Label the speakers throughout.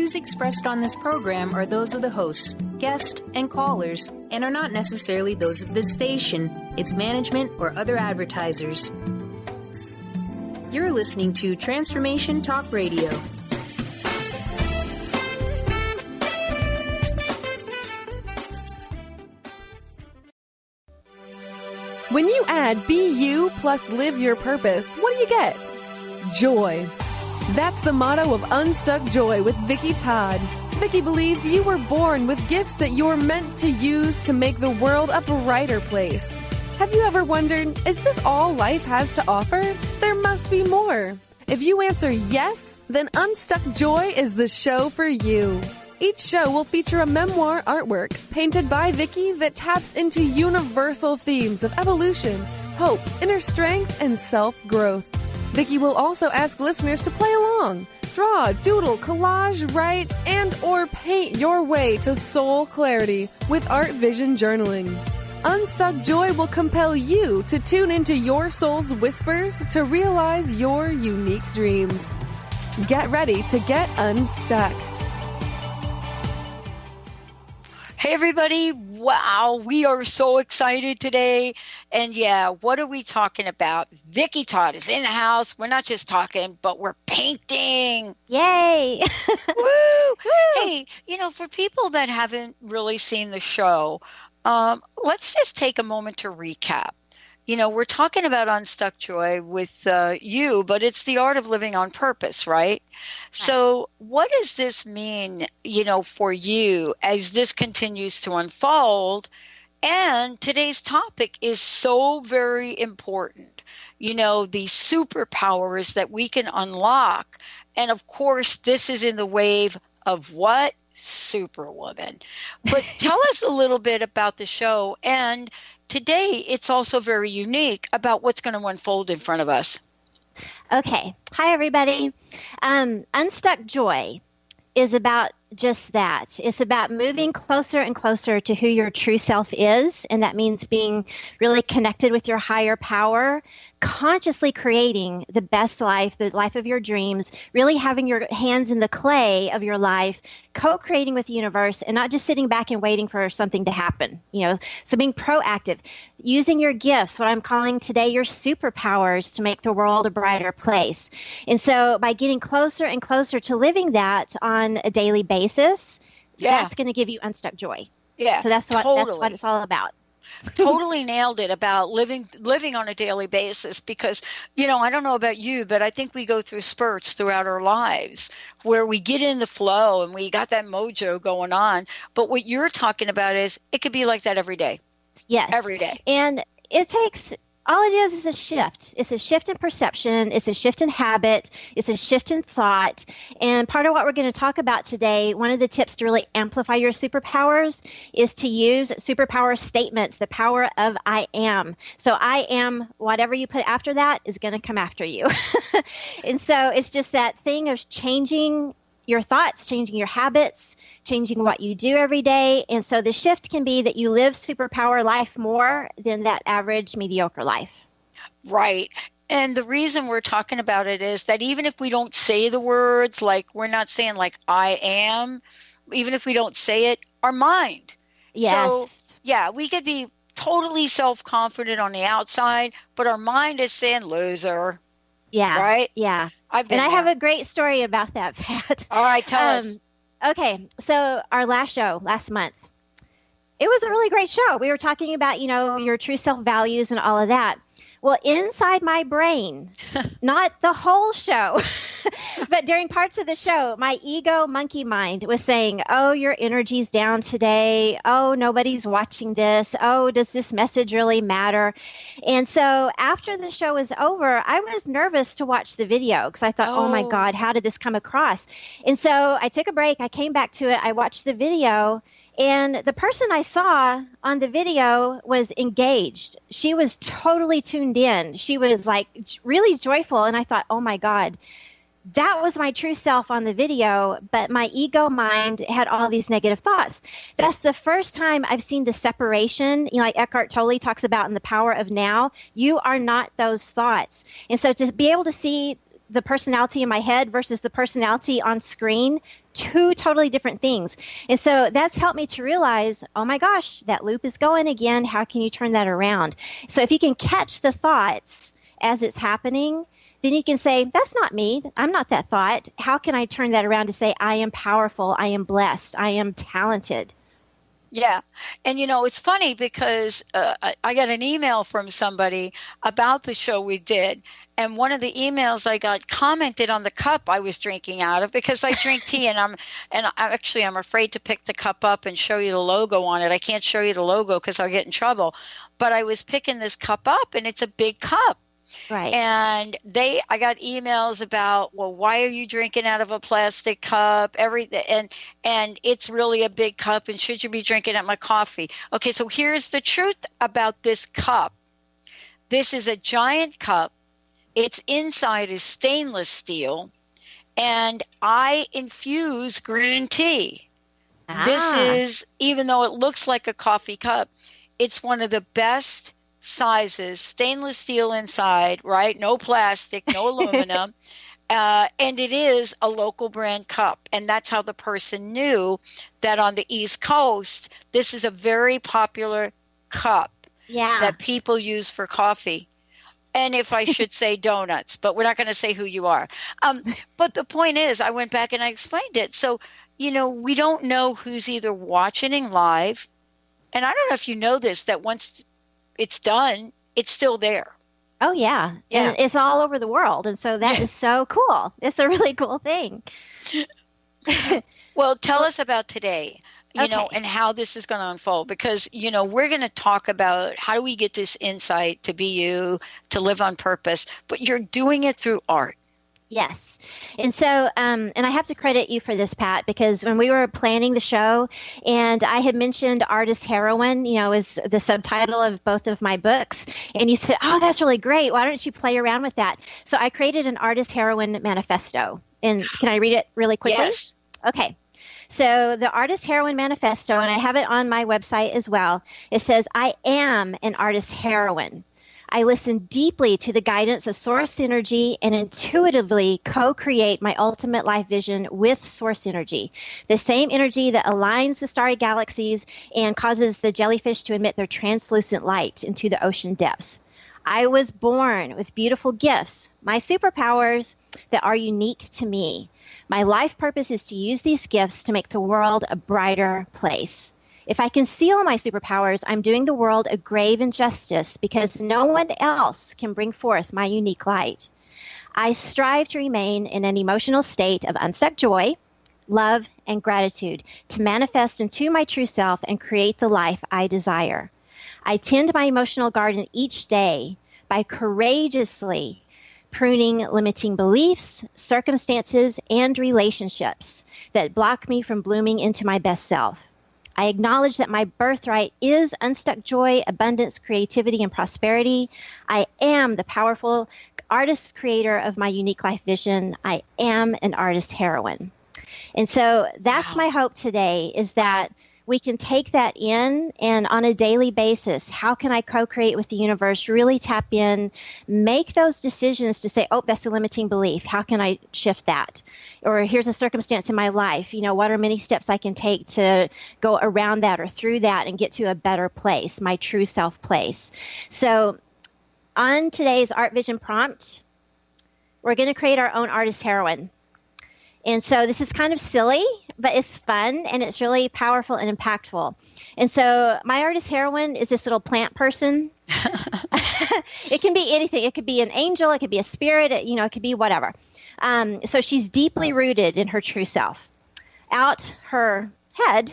Speaker 1: views expressed on this program are those of the hosts, guests, and callers, and are not necessarily those of this station, its management, or other advertisers. You're listening to Transformation Talk Radio.
Speaker 2: When you add Be You plus Live Your Purpose, what do you get? Joy. That's the motto of Unstuck Joy with Vicki-Todd. Vicki believes you were born with gifts that you're meant to use to make the world a brighter place. Have you ever wondered, is this all life has to offer? There must be more. If you answer yes, then Unstuck Joy is the show for you. Each show will feature a memoir artwork painted by Vicki that taps into universal themes of evolution, hope, inner strength, and self-growth. Vicki will also ask listeners to play along. Draw, doodle, collage, write, and or paint your way to soul clarity with Art Vision Journaling. Unstuck Joy will compel you to tune into your soul's whispers to realize your unique dreams. Get ready to get unstuck.
Speaker 3: Hey, everybody. Wow, we are so excited today. And yeah, what are we talking about? Vicki-Todd is in the house. We're not just talking, but we're painting.
Speaker 4: Yay.
Speaker 3: Woo! Hey, for people that haven't really seen the show, let's just take a moment to recap. We're talking about Unstuck Joy with you, but it's the art of living on purpose, right? So what does this mean, for you as this continues to unfold? And today's topic is so very important. The superpowers that we can unlock. And of course, this is in the wave of what? Superwoman. But tell us a little bit about the show. And today, it's also very unique about what's going to unfold in front of us.
Speaker 4: Okay. Hi, everybody. Unstuck Joy is about just that. It's about moving closer and closer to who your true self is. And that means being really connected with your higher power, consciously creating the best life, the life of your dreams, really having your hands in the clay of your life, co-creating with the universe, and not just sitting back and waiting for something to happen. So being proactive, using your gifts, what I'm calling today your superpowers, to make the world a brighter place. And so by getting closer and closer to living that on a daily basis, that's going to give you unstuck joy.
Speaker 3: Yeah.
Speaker 4: So that's what it's all about.
Speaker 3: Totally nailed it about living on a daily basis, because, I don't know about you, but I think we go through spurts throughout our lives where we get in the flow and we got that mojo going on. But what you're talking about is it could be like that every day.
Speaker 4: Yes.
Speaker 3: Every day.
Speaker 4: And all it is a shift. It's a shift in perception. It's a shift in habit. It's a shift in thought. And part of what we're going to talk about today, one of the tips to really amplify your superpowers is to use superpower statements, the power of I am. So I am, whatever you put after that is going to come after you. And so it's just that thing of changing your thoughts, changing your habits, changing what you do every day. And so the shift can be that you live superpower life more than that average mediocre life.
Speaker 3: Right. And the reason we're talking about it is that even if we don't say the words, like we're not saying like I am, even if we don't say it, our mind.
Speaker 4: Yes.
Speaker 3: So, yeah, we could be totally self-confident on the outside, but our mind is saying loser.
Speaker 4: Yeah.
Speaker 3: Right?
Speaker 4: Yeah.
Speaker 3: I
Speaker 4: have a great story about that, Pat.
Speaker 3: All right, tell us.
Speaker 4: Okay, so our last month, it was a really great show. We were talking about, your true self values and all of that. Well, inside my brain, not the whole show, but during parts of the show, my ego monkey mind was saying, oh, your energy's down today. Oh, nobody's watching this. Oh, does this message really matter? And so after the show was over, I was nervous to watch the video because I thought, oh my God, how did this come across? And so I took a break. I came back to it. I watched the video. And the person I saw on the video was engaged. She was totally tuned in. She was like really joyful. And I thought, oh my God, that was my true self on the video. But my ego mind had all these negative thoughts. That's the first time I've seen the separation, like Eckhart Tolle talks about in The Power of Now. You are not those thoughts. And so to be able to see the personality in my head versus the personality on screen, two totally different things. And so that's helped me to realize, oh my gosh, that loop is going again. How can you turn that around? So if you can catch the thoughts as it's happening, then you can say, that's not me. I'm not that thought. How can I turn that around to say, I am powerful. I am blessed. I am talented.
Speaker 3: Yeah. And, it's funny because I got an email from somebody about the show we did. And one of the emails I got commented on the cup I was drinking out of, because I drink tea and I'm afraid to pick the cup up and show you the logo on it. I can't show you the logo because I'll get in trouble. But I was picking this cup up and it's a big cup.
Speaker 4: Right.
Speaker 3: And I got emails about, well, why are you drinking out of a plastic cup? Everything, and it's really a big cup, and should you be drinking out my coffee? Okay, so here's the truth about this cup. This is a giant cup. Its inside is stainless steel, and I infuse green tea. This is, even though it looks like a coffee cup, it's one of the best sizes, stainless steel inside, right? No plastic, no aluminum. And it is a local brand cup. And that's how the person knew that on the East Coast, this is a very popular cup that people use for coffee. And if I should say donuts, but we're not going to say who you are. But the point is, I went back and I explained it. So, we don't know who's either watching live. And I don't know if you know this, that once it's done, it's still there.
Speaker 4: Oh, yeah. And it's all over the world. And so that is so cool. It's a really cool thing.
Speaker 3: Well, tell us about today, and how this is going to unfold, because, we're going to talk about how do we get this insight to be you, to live on purpose, but you're doing it through art.
Speaker 4: Yes. And so, and I have to credit you for this, Pat, because when we were planning the show and I had mentioned Artist Heroine, is the subtitle of both of my books. And you said, oh, that's really great. Why don't you play around with that? So I created an Artist Heroine manifesto. And can I read it really quickly?
Speaker 3: Yes.
Speaker 4: Okay. So the Artist Heroine manifesto, and I have it on my website as well. It says, I am an artist heroine. I listen deeply to the guidance of source energy and intuitively co-create my ultimate life vision with source energy, the same energy that aligns the starry galaxies and causes the jellyfish to emit their translucent light into the ocean depths. I was born with beautiful gifts, my superpowers that are unique to me. My life purpose is to use these gifts to make the world a brighter place. If I conceal my superpowers, I'm doing the world a grave injustice because no one else can bring forth my unique light. I strive to remain in an emotional state of unstuck joy, love, and gratitude to manifest into my true self and create the life I desire. I tend my emotional garden each day by courageously pruning limiting beliefs, circumstances, and relationships that block me from blooming into my best self. I acknowledge that my birthright is unstuck joy, abundance, creativity, and prosperity. I am the powerful artist creator of my unique life vision. I am an artist heroine. And so that's my hope today, is that we can take that in, and on a daily basis, how can I co-create with the universe, really tap in, make those decisions to say, oh, that's a limiting belief. How can I shift that? Or here's a circumstance in my life. What are many steps I can take to go around that or through that and get to a better place, my true self place? So on today's Art Vision prompt, we're going to create our own artist heroine. And so this is kind of silly, but it's fun and it's really powerful and impactful. And so my artist heroine is this little plant person. It can be anything. It could be an angel. It could be a spirit. It could be whatever. So she's deeply rooted in her true self. Out her head,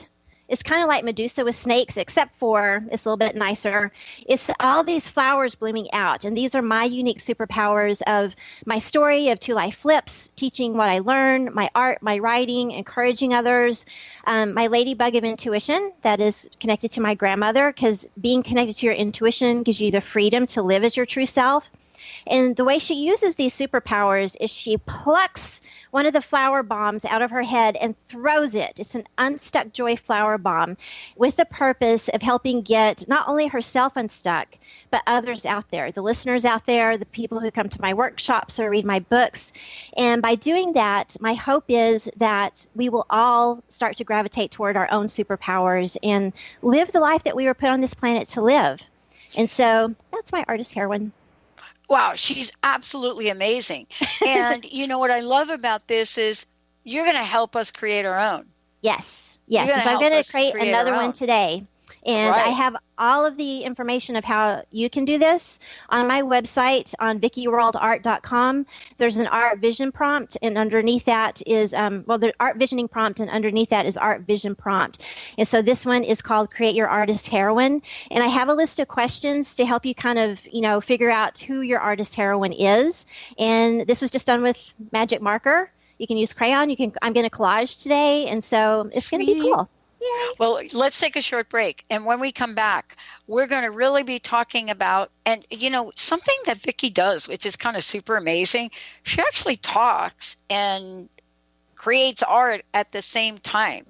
Speaker 4: it's kind of like Medusa with snakes, except for it's a little bit nicer. It's all these flowers blooming out. And these are my unique superpowers of my story of two life flips, teaching what I learned, my art, my writing, encouraging others, my ladybug of intuition that is connected to my grandmother, because being connected to your intuition gives you the freedom to live as your true self. And the way she uses these superpowers is she plucks one of the flower bombs out of her head and throws it. It's an unstuck joy flower bomb with the purpose of helping get not only herself unstuck, but others out there, the listeners out there, the people who come to my workshops or read my books. And by doing that, my hope is that we will all start to gravitate toward our own superpowers and live the life that we were put on this planet to live. And so that's my artist heroine.
Speaker 3: Wow, she's absolutely amazing. And you know what I love about this is you're going to help us create our own.
Speaker 4: Yes. So I'm going to create another one today. And
Speaker 3: Right.
Speaker 4: I have all of the information of how you can do this on my website on vickiworldart.com. There's an art vision prompt, and underneath that is, the art visioning prompt, and underneath that is art vision prompt. And so this one is called Create Your Artist Heroine. And I have a list of questions to help you kind of, figure out who your artist heroine is. And this was just done with magic marker. You can use crayon. I'm going to collage today. And so it's going to be cool. Yay.
Speaker 3: Well, let's take a short break. And when we come back, we're going to really be talking about, and something that Vicki does, which is kind of super amazing. She actually talks and creates art at the same time.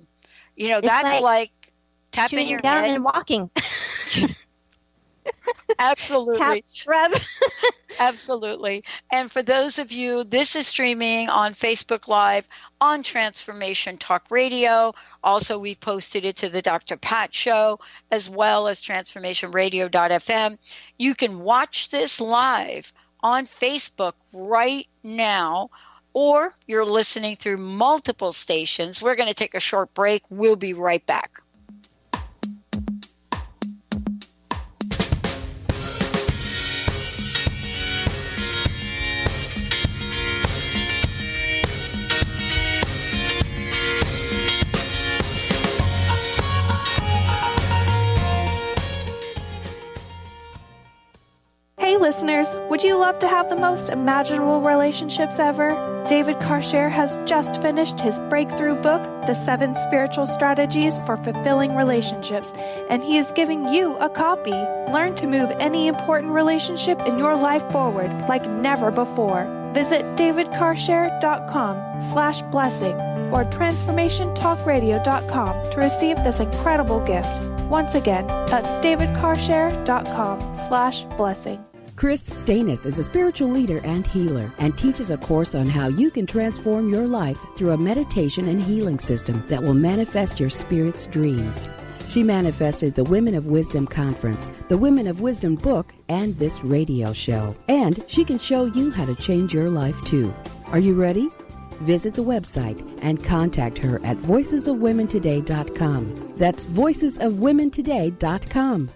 Speaker 3: That's like tapping your
Speaker 4: down
Speaker 3: head
Speaker 4: and walking.
Speaker 3: Absolutely.
Speaker 4: Tap, rub.
Speaker 3: Absolutely. And for those of you, this is streaming on Facebook Live, on Transformation Talk Radio. Also, we've posted it to the Dr. Pat Show, as well as transformationradio.fm. You can watch this live on Facebook right now, or you're listening through multiple stations. We're going to take a short break. We'll be right back.
Speaker 5: Hey listeners, would you love to have the most imaginable relationships ever? David Carshare has just finished his breakthrough book, The 7 Spiritual Strategies for Fulfilling Relationships, and he is giving you a copy. Learn to move any important relationship in your life forward like never before. Visit davidcarshare.com/blessing or transformationtalkradio.com to receive this incredible gift. Once again, that's davidcarshare.com/blessing.
Speaker 6: Chris Stanis is a spiritual leader and healer and teaches a course on how you can transform your life through a meditation and healing system that will manifest your spirit's dreams. She manifested the Women of Wisdom Conference, the Women of Wisdom book, and this radio show. And she can show you how to change your life too. Are you ready? Visit the website and contact her at voicesofwomentoday.com. That's voicesofwomentoday.com.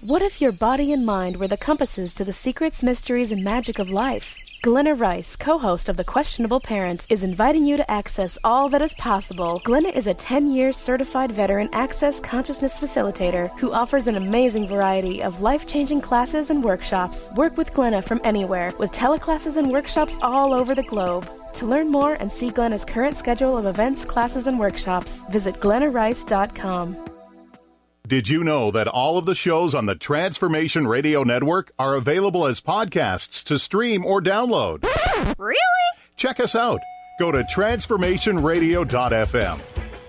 Speaker 7: What if your body and mind were the compasses to the secrets, mysteries, and magic of life? Glenna Rice, co-host of The Questionable Parent, is inviting you to access all that is possible. Glenna is a 10-year certified veteran access consciousness facilitator who offers an amazing variety of life-changing classes and workshops. Work with Glenna from anywhere, with teleclasses and workshops all over the globe. To learn more and see Glenna's current schedule of events, classes, and workshops, visit glennarice.com.
Speaker 8: Did you know that all of the shows on the Transformation Radio Network are available as podcasts to stream or download?
Speaker 9: Really?
Speaker 8: Check us out. Go to transformationradio.fm.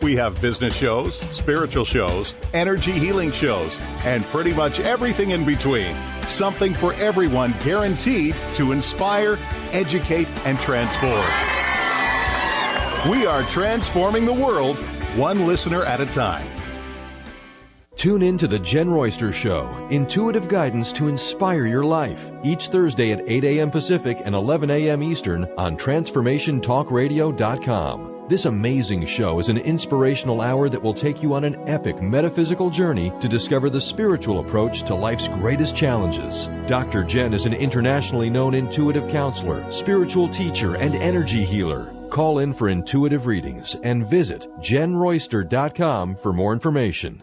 Speaker 8: We have business shows, spiritual shows, energy healing shows, and pretty much everything in between. Something for everyone, guaranteed to inspire, educate, and transform. We are transforming the world, one listener at a time.
Speaker 10: Tune in to The Jen Royster Show, intuitive guidance to inspire your life, each Thursday at 8 a.m. Pacific and 11 a.m. Eastern on TransformationTalkRadio.com. This amazing show is an inspirational hour that will take you on an epic metaphysical journey to discover the spiritual approach to life's greatest challenges. Dr. Jen is an internationally known intuitive counselor, spiritual teacher, and energy healer. Call in for intuitive readings and visit JenRoyster.com for more information.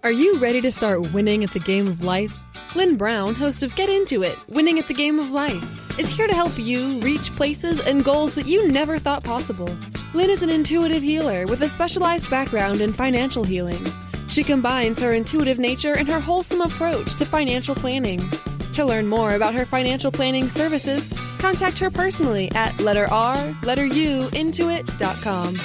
Speaker 2: Are you ready to start winning at the game of life? Lynn Brown, host of Get Into It, Winning at the Game of Life, is here to help you reach places and goals that you never thought possible. Lynn is an intuitive healer with a specialized background in financial healing. She combines her intuitive nature and her wholesome approach to financial planning. To learn more about her financial planning services, contact her personally at intuit.com.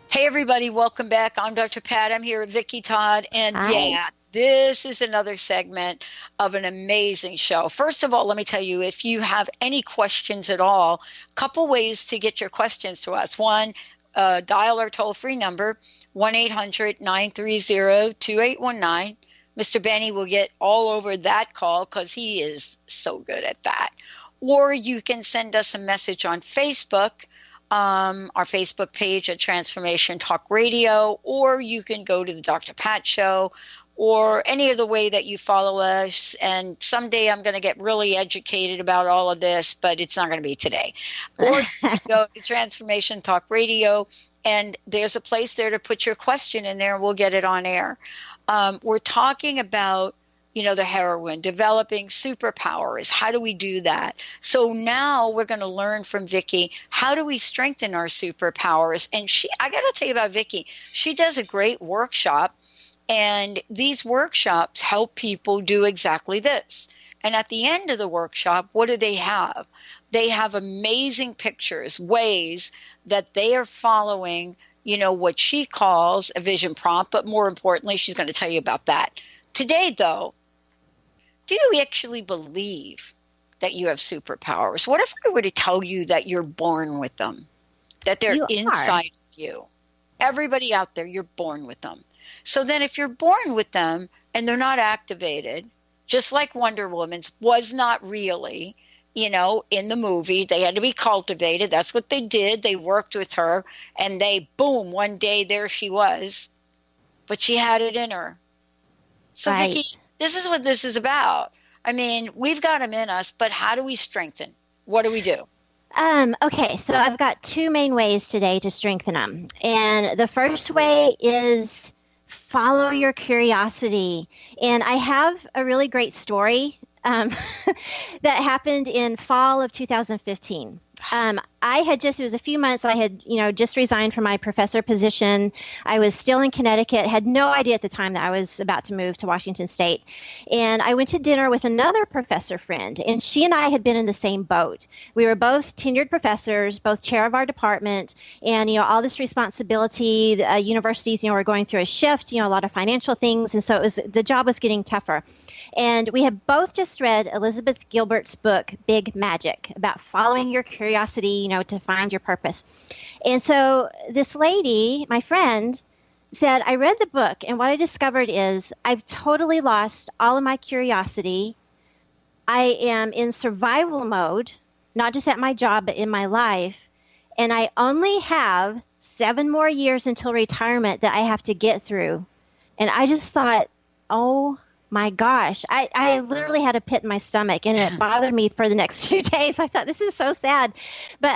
Speaker 3: Hey everybody, welcome back. I'm Dr. Pat. I'm here at Vicki-Todd, and
Speaker 4: Hi.
Speaker 3: this is another segment of an amazing show. First of all, let me tell you, if you have any questions at all, a couple ways to get your questions to us. One, dial our toll-free number, 1-800-930-2819. Mr. Benny will get all over that call because he is so good at that. Or you can send us a message on Facebook, our Facebook page at Transformation Talk Radio, or you can go to the Dr. Pat Show, or any other way that you follow us. And someday I'm going to get really educated about all of this, but it's not going to be today. Or you can go to Transformation Talk Radio, and there's a place there to put your question in there, and we'll get it on air. We're talking about, the heroine, developing superpowers. How do we do that? So now we're going to learn from Vicki, how do we strengthen our superpowers? And I got to tell you about Vicki. She does a great workshop, and these workshops help people do exactly this. And at the end of the workshop, what do they have? They have amazing pictures, ways that they are following, what she calls a vision prompt, but more importantly, she's going to tell you about that. Today, though, do you actually believe that you have superpowers? What if I were to tell you that you're born with them, that they're inside of you? Everybody out there, you're born with them. So then if you're born with them and they're not activated, just like Wonder Woman's was not really, in the movie, they had to be cultivated. That's what they did. They worked with her, and boom, one day there she was, but she had it in her. So
Speaker 4: Right.
Speaker 3: Vicki, this is what this is about. I mean, we've got them in us, but how do we strengthen? What do we do?
Speaker 4: Okay, so I've got two main ways today to strengthen them. And the first way is follow your curiosity. And I have a really great story that happened in fall of 2015. It was a few months, I had, just resigned from my professor position. I was still in Connecticut, had no idea at the time that I was about to move to Washington State. And I went to dinner with another professor friend, and she and I had been in the same boat. We were both tenured professors, both chair of our department, and, all this responsibility. Universities, were going through a shift, a lot of financial things. And so the job was getting tougher. And we had both just read Elizabeth Gilbert's book, Big Magic, about following your curiosity, to find your purpose. And so this lady, my friend, said, I read the book, and what I discovered is I've totally lost all of my curiosity. I am in survival mode, not just at my job, but in my life. And I only have 7 more years until retirement that I have to get through. And I just thought, oh my gosh, I literally had a pit in my stomach, and it bothered me for the next few days. I thought, this is so sad. But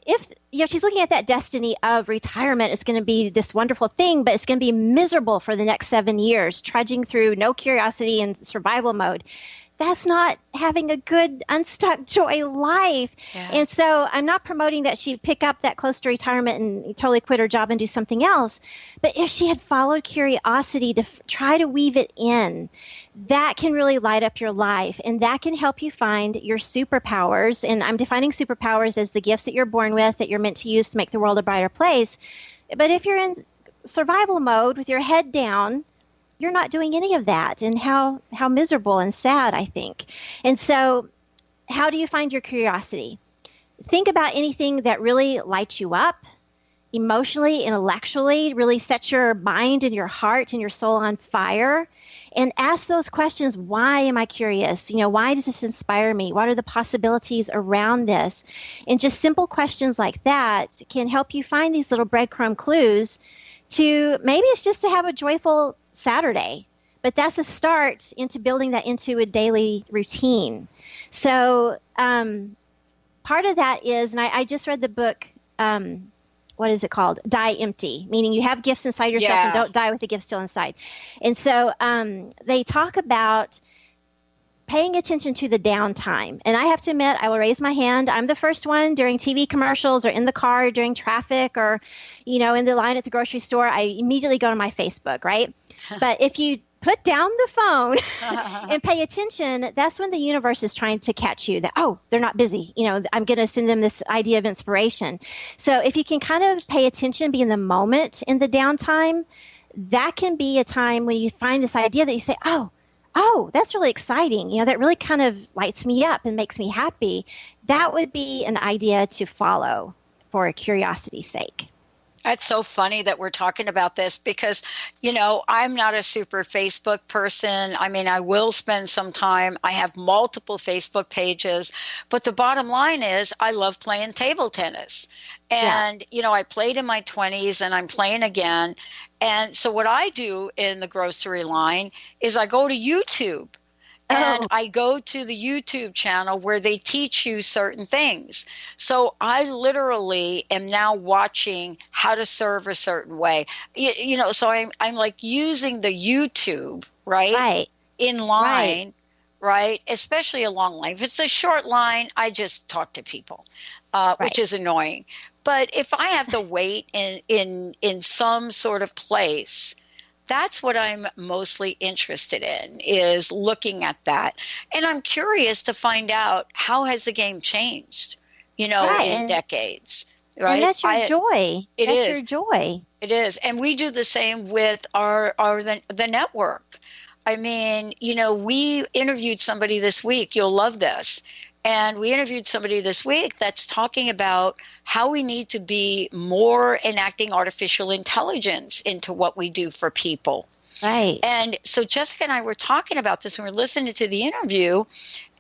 Speaker 4: if she's looking at that destiny of retirement, it's going to be this wonderful thing, but it's going to be miserable for the next 7 years, trudging through no curiosity and survival mode. That's not having a good unstuck joy life. Yeah. And so I'm not promoting that she pick up that close to retirement and totally quit her job and do something else. But if she had followed curiosity to try to weave it in, that can really light up your life, and that can help you find your superpowers. And I'm defining superpowers as the gifts that you're born with, that you're meant to use to make the world a brighter place. But if you're in survival mode with your head down, you're not doing any of that, and how miserable and sad, I think. And so how do you find your curiosity? Think about anything that really lights you up emotionally, intellectually, really sets your mind and your heart and your soul on fire, and ask those questions. Why am I curious? Why does this inspire me? What are the possibilities around this? And just simple questions like that can help you find these little breadcrumb clues to, maybe it's just to have a joyful Saturday, but that's a start into building that into a daily routine. So part of that is, and I just read the book, what is it called? Die empty, meaning you have gifts inside yourself and don't die with the gifts still inside. And so they talk about paying attention to the downtime. And I have to admit, I will raise my hand. I'm the first one during TV commercials or in the car during traffic or, in the line at the grocery store. I immediately go to my Facebook, right? But if you put down the phone and pay attention, that's when the universe is trying to catch you that, oh, they're not busy. I'm going to send them this idea of inspiration. So if you can kind of pay attention, be in the moment in the downtime, that can be a time when you find this idea that you say, oh, that's really exciting. That really kind of lights me up and makes me happy. That would be an idea to follow for curiosity's sake.
Speaker 3: That's so funny that we're talking about this because, I'm not a super Facebook person. I mean, I will spend some time. I have multiple Facebook pages, but the bottom line is I love playing table tennis. And, I played in my 20s and I'm playing again. And so what I do in the grocery line is I go to YouTube. And I go to the YouTube channel where they teach you certain things. So I literally am now watching how to serve a certain way. So I'm like using the YouTube, right? In line, right? Especially a long line. If it's a short line, I just talk to people, which is annoying. But if I have to wait in some sort of place, that's what I'm mostly interested in, is looking at that. And I'm curious to find out, how has the game changed, in decades, right?
Speaker 4: And that's your joy. That's your joy.
Speaker 3: It is. And we do the same with the network. I mean, we interviewed somebody this week. You'll love this. And we interviewed somebody this week that's talking about how we need to be more enacting artificial intelligence into what we do for people.
Speaker 4: Right.
Speaker 3: And so Jessica and I were talking about this when we were listening to the interview.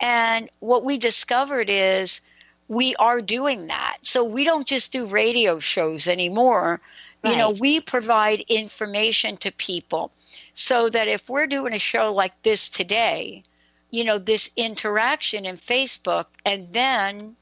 Speaker 3: And what we discovered is we are doing that. So we don't just do radio shows anymore.
Speaker 4: Right.
Speaker 3: We provide information to people so that if we're doing a show like this today, this interaction in Facebook, and then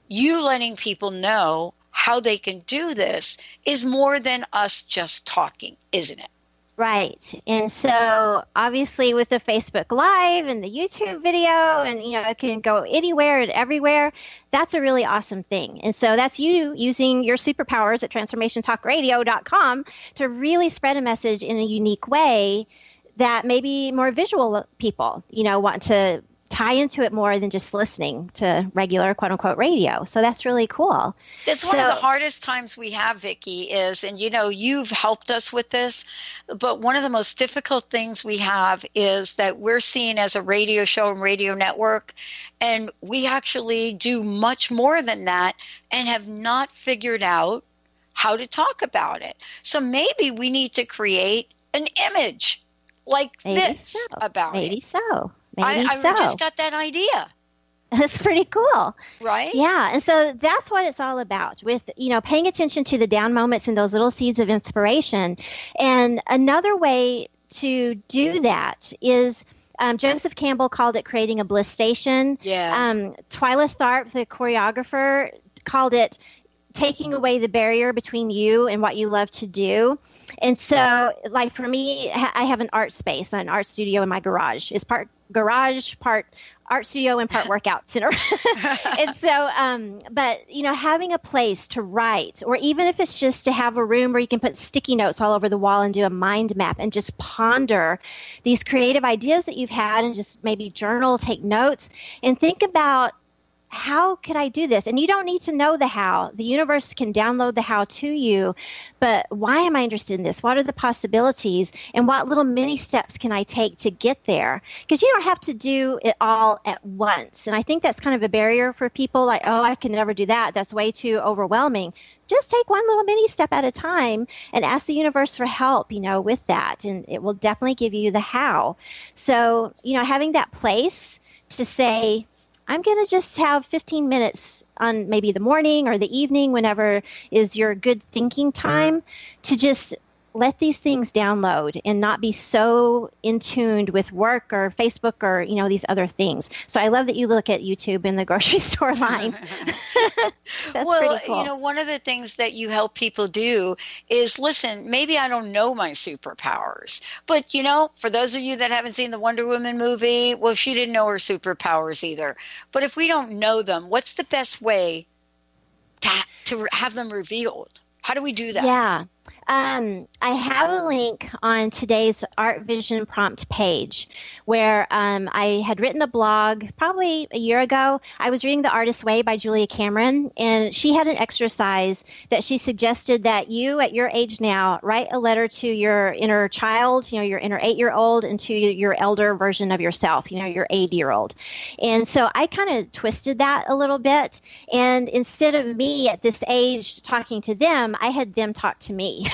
Speaker 3: you letting people know how they can do this is more than us just talking, isn't it?
Speaker 4: Right. And so obviously with the Facebook Live and the YouTube video and, it can go anywhere and everywhere. That's a really awesome thing. And so that's you using your superpowers at transformationtalkradio.com to really spread a message in a unique way that maybe more visual people, want to tie into it more than just listening to regular quote unquote radio. So that's really cool.
Speaker 3: That's one of the hardest times we have, Vicki, is, and you've helped us with this, but one of the most difficult things we have is that we're seen as a radio show and radio network, and we actually do much more than that and have not figured out how to talk about it. So maybe we need to create an image like this about it.
Speaker 4: Maybe so.
Speaker 3: I just got that idea.
Speaker 4: That's pretty cool.
Speaker 3: Right?
Speaker 4: Yeah. And so that's what it's all about with, paying attention to the down moments and those little seeds of inspiration. And another way to do that is Joseph Campbell called it creating a bliss station.
Speaker 3: Yeah.
Speaker 4: Twyla Tharp, the choreographer, called it taking away the barrier between you and what you love to do. And so, like for me, I have an art space, an art studio in my garage. It's part garage, part art studio, and part workout center. And so, but, having a place to write, or even if it's just to have a room where you can put sticky notes all over the wall and do a mind map and just ponder these creative ideas that you've had and just maybe journal, take notes, and think about, how could I do this? And you don't need to know the how. The universe can download the how to you. But why am I interested in this? What are the possibilities? And what little mini steps can I take to get there? Because you don't have to do it all at once. And I think that's kind of a barrier for people, like, oh, I can never do that. That's way too overwhelming. Just take one little mini step at a time and ask the universe for help, with that. And it will definitely give you the how. So, having that place to say, I'm going to just have 15 minutes on maybe the morning or the evening, whenever is your good thinking time, to just let these things download and not be so in tuned with work or Facebook or, these other things. So I love that you look at YouTube in the grocery store line. That's pretty cool.
Speaker 3: One of the things that you help people do is, listen, maybe I don't know my superpowers, but, for those of you that haven't seen the Wonder Woman movie, well, she didn't know her superpowers either. But if we don't know them, what's the best way to have them revealed? How do we do that?
Speaker 4: Yeah. I have a link on today's Art Vision Prompt page where I had written a blog probably a year ago. I was reading The Artist's Way by Julia Cameron, and she had an exercise that she suggested that you, at your age now, write a letter to your inner child, your inner 8-year-old, and to your elder version of yourself, your 80-year-old. And so I kind of twisted that a little bit. And instead of me at this age talking to them, I had them talk to me.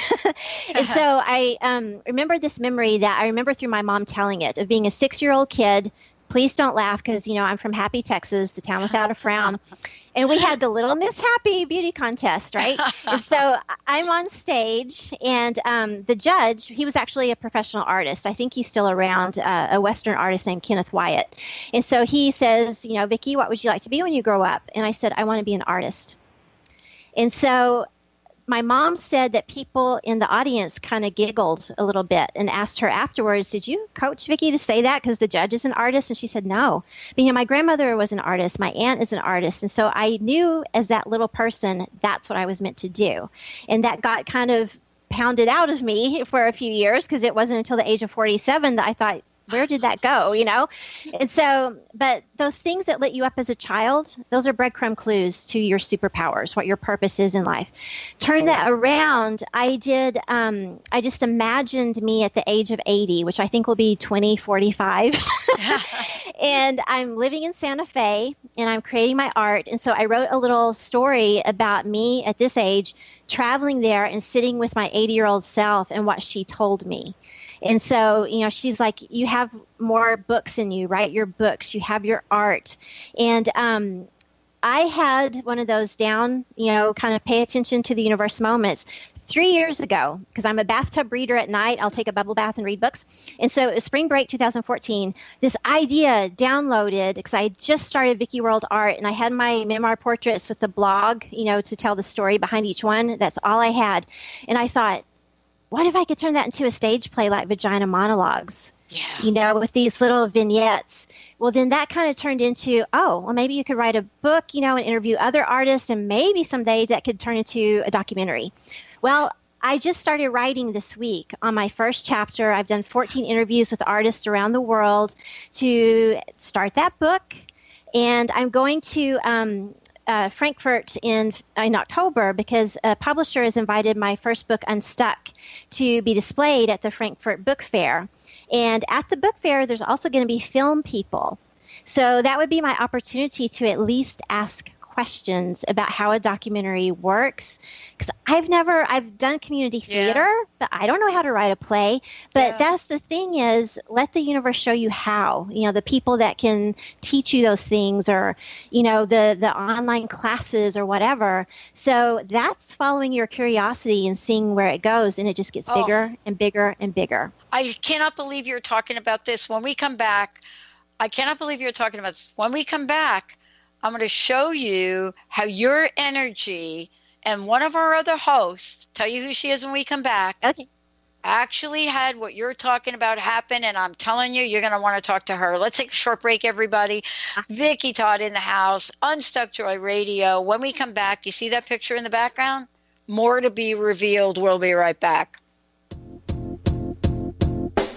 Speaker 4: And so I remember this memory that I remember through my mom telling it, of being a 6-year-old kid. Please don't laugh because, I'm from Happy, Texas, the town without a frown. And we had the Little Miss Happy beauty contest, right? And so I'm on stage, and the judge, he was actually a professional artist. I think he's still around, a Western artist named Kenneth Wyatt. And so he says, Vicki, what would you like to be when you grow up? And I said, I want to be an artist. And so my mom said that people in the audience kind of giggled a little bit and asked her afterwards, did you coach Vicki to say that because the judge is an artist? And she said, no. But, my grandmother was an artist. My aunt is an artist. And so I knew as that little person, that's what I was meant to do. And that got kind of pounded out of me for a few years because it wasn't until the age of 47 that I thought, where did that go, And so, but those things that lit you up as a child, those are breadcrumb clues to your superpowers, what your purpose is in life. Turn that around. I just imagined me at the age of 80, which I think will be 2045. And I'm living in Santa Fe and I'm creating my art. And so I wrote a little story about me at this age, traveling there and sitting with my 80-year-old self and what she told me. And so, she's like, you have more books in you, write your books, you have your art. And I had one of those down, kind of pay attention to the universe moments 3 years ago, because I'm a bathtub reader at night. I'll take a bubble bath and read books. And so it was spring break 2014. This idea downloaded, because I just started Vicki World Art, and I had my memoir portraits with the blog, to tell the story behind each one. That's all I had. And I thought, what if I could turn that into a stage play like Vagina Monologues, with these little vignettes? Well, then that kind of turned into, maybe you could write a book, and interview other artists, and maybe someday that could turn into a documentary. Well, I just started writing this week on my first chapter. I've done 14 interviews with artists around the world to start that book. And I'm going to Frankfurt in October because a publisher has invited my first book, Unstuck, to be displayed at the Frankfurt Book Fair. And at the book fair, there's also going to be film people. So that would be my opportunity to at least ask questions about how a documentary works. Because I've done community theater, but I don't know how to write a play. But that's the thing is, let the universe show you how, the people that can teach you those things, or, the online classes or whatever. So that's following your curiosity and seeing where it goes. And it just gets bigger and bigger and bigger.
Speaker 3: I cannot believe you're talking about this. When we come back, I'm going to show you how your energy, and one of our other hosts, tell you who she is when we come back, actually had what you're talking about happen. And I'm telling you, you're going to want to talk to her. Let's take a short break, everybody. Vicki Todd in the house, Unstuck Joy Radio. When we come back, you see that picture in the background? More to be revealed. We'll be right back.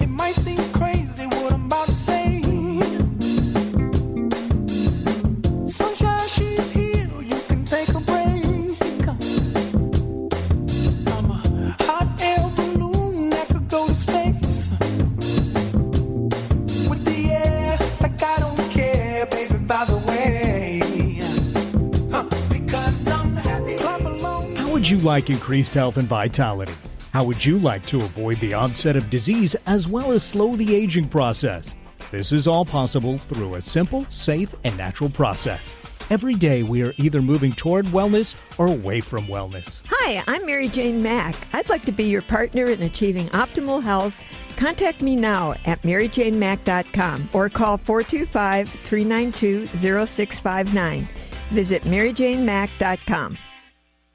Speaker 9: It might seem crazy what I'm about to say. Sunshine, she's here, you can take a break. I'm a hot air balloon that could go to space. With the air, like I don't care, baby, by the way. Because I'm happy. Clap along.
Speaker 11: How would you like increased health and vitality? How would you like to avoid the onset of disease as well as slow the aging process? This is all possible through a simple, safe, and natural process. Every day we are either moving toward wellness or away from wellness.
Speaker 12: Hi, I'm Mary Jane Mack. I'd like to be your partner in achieving optimal health. Contact me now at maryjanemack.com or call 425-392-0659. Visit maryjanemack.com.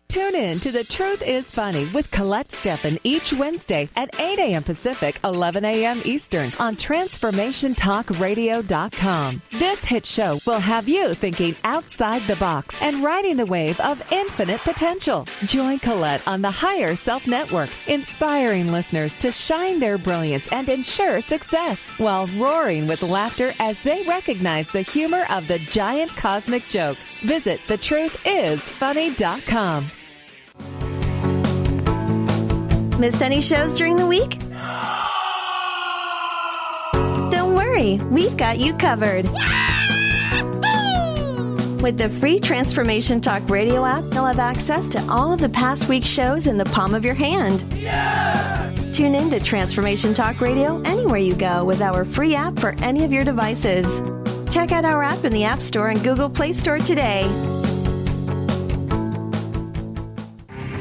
Speaker 2: Tune in to The Truth is Funny with Colette Steffen each Wednesday at 8 a.m. Pacific, 11 a.m. Eastern on TransformationTalkRadio.com. This hit show will have you thinking outside the box and riding the wave of infinite potential. Join Colette on the Higher Self Network, inspiring listeners to shine their brilliance and ensure success while roaring with laughter as they recognize the humor of the giant cosmic joke. Visit thetruthisfunny.com.
Speaker 13: Miss any shows during the week? Don't worry, we've got you covered. With the free Transformation Talk Radio app, you'll have access to all of the past week's shows in the palm of your hand. Tune in to Transformation Talk Radio anywhere you go with our free app for any of your devices. Check out our app in the App Store and Google Play Store today.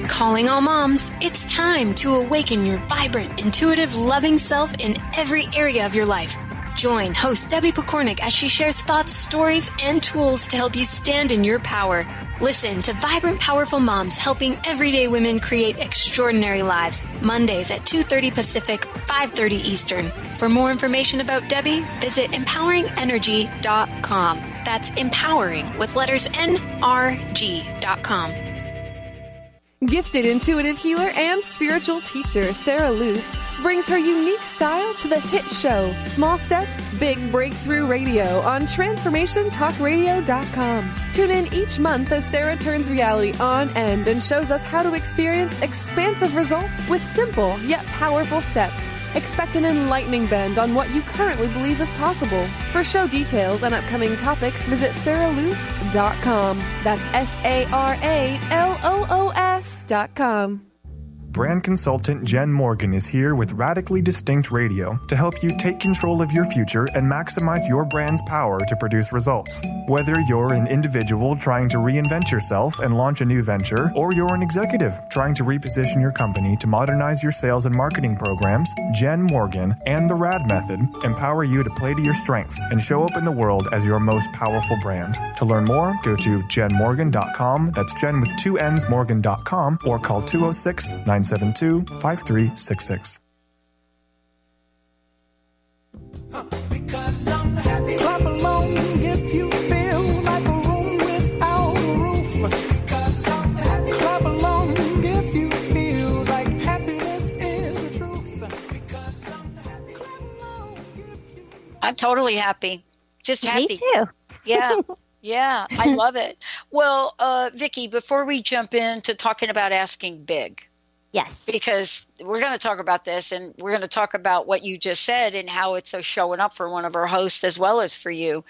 Speaker 1: Calling all moms, it's time to awaken your vibrant, intuitive, loving self in every area of your life. Join host Debbie Pokornik as she shares thoughts, stories, and tools to help you stand in your power. Listen to Vibrant, Powerful Moms helping everyday women create extraordinary lives. Mondays at 2:30 Pacific, 5:30 Eastern. For more information about Debbie, visit empoweringenergy.com. That's empowering with letters NRG.com.
Speaker 2: Gifted intuitive healer and spiritual teacher Sarah Luce brings her unique style to the hit show Small Steps, Big Breakthrough Radio on TransformationTalkRadio.com. Tune in each month as Sarah turns reality on end and shows us how to experience expansive results with simple yet powerful steps. Expect an enlightening bend on what you currently believe is possible. For show details and upcoming topics, visit sarahluce.com. That's SARALOOS.com.
Speaker 14: Brand consultant Jen Morgan is here with Radically Distinct Radio to help you take control of your future and maximize your brand's power to produce results. Whether you're an individual trying to reinvent yourself and launch a new venture, or you're an executive trying to reposition your company to modernize your sales and marketing programs, Jen Morgan and the RAD Method empower you to play to your strengths and show up in the world as your most powerful brand. To learn more, go to jenmorgan.com. That's Jen with 2 N's Morgan.com, or call 206-972-5366.
Speaker 9: Because I'm happy. Clap along if you feel like a room without a roof. Because I'm happy. Clap along if you feel like happiness is the truth. Because I'm happy. Clap along if you...
Speaker 3: I'm totally happy. Just happy.
Speaker 4: Me too.
Speaker 3: Yeah. Yeah, I love it. Well, Vicki, before we jump into talking about asking big.
Speaker 4: Yes.
Speaker 3: Because we're going to talk about this, and we're going to talk about what you just said and how it's so showing up for one of our hosts as well as for you,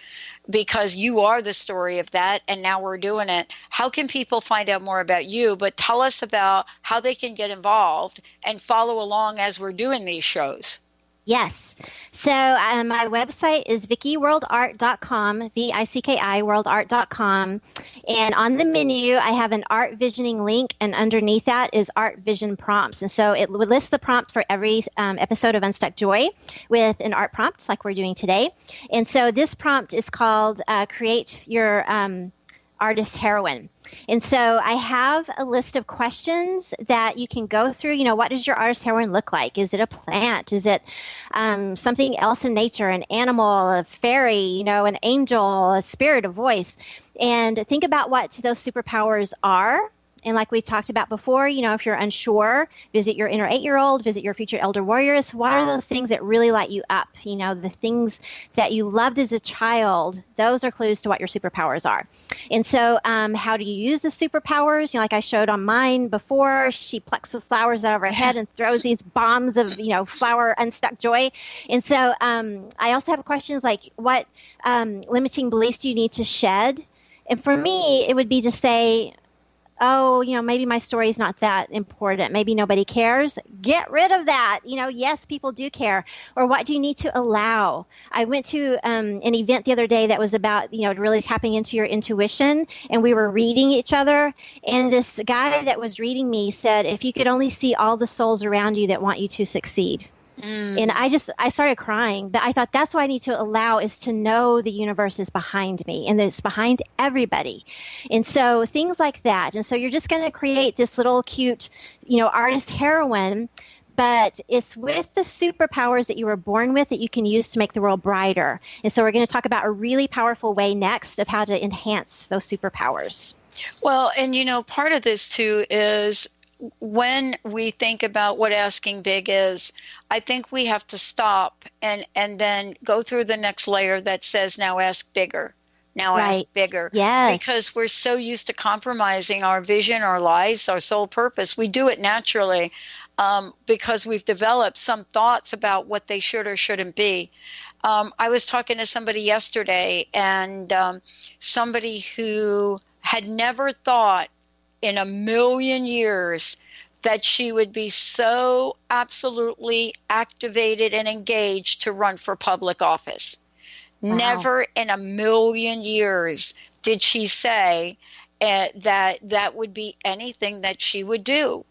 Speaker 3: because you are the story of that, and now we're doing it. How can people find out more about you? But tell us about how they can get involved and follow along as we're doing these shows.
Speaker 4: Yes. So my website is vickiworldart.com, VICKI worldart.com. And on the menu, I have an art visioning link, and underneath that is art vision prompts. And so it lists the prompt for every episode of Unstuck Joy with an art prompt like we're doing today. And so this prompt is called Create Your Artist Heroine. And so I have a list of questions that you can go through. You know, what does your artist heroine look like? Is it a plant? Is it something else in nature, an animal, a fairy, you know, an angel, a spirit, a voice? And think about what those superpowers are. And like we talked about before, you know, if you're unsure, visit your inner 8-year-old, visit your future elder warriors. What are those things that really light you up? You know, the things that you loved as a child, those are clues to what your superpowers are. And so how do you use the superpowers? You know, like I showed on mine before, she plucks the flowers out of her head and throws these bombs of, you know, flower unstuck joy. And so I also have questions like, what limiting beliefs do you need to shed? And for me, it would be to say, oh, maybe my story is not that important. Maybe nobody cares. Get rid of that. Yes, people do care. Or what do you need to allow? I went to an event the other day that was about, really tapping into your intuition, and we were reading each other. And this guy that was reading me said, if you could only see all the souls around you that want you to succeed. And I started crying, but I thought that's what I need to allow, is to know the universe is behind me and that it's behind everybody. And so things like that. And so you're just going to create this little cute, artist heroine, but it's with the superpowers that you were born with that you can use to make the world brighter. And so we're going to talk about a really powerful way next of how to enhance those superpowers.
Speaker 3: Well, and part of this too is, when we think about what asking big is, I think we have to stop and then go through the next layer that says, now ask bigger. Now ask bigger.
Speaker 4: Yes.
Speaker 3: Because we're so used to compromising our vision, our lives, our soul purpose. We do it naturally because we've developed some thoughts about what they should or shouldn't be. I was talking to somebody yesterday, and somebody who had never thought in a million years that she would be so absolutely activated and engaged to run for public office. Wow. Never in a million years did she say that would be anything that she would do.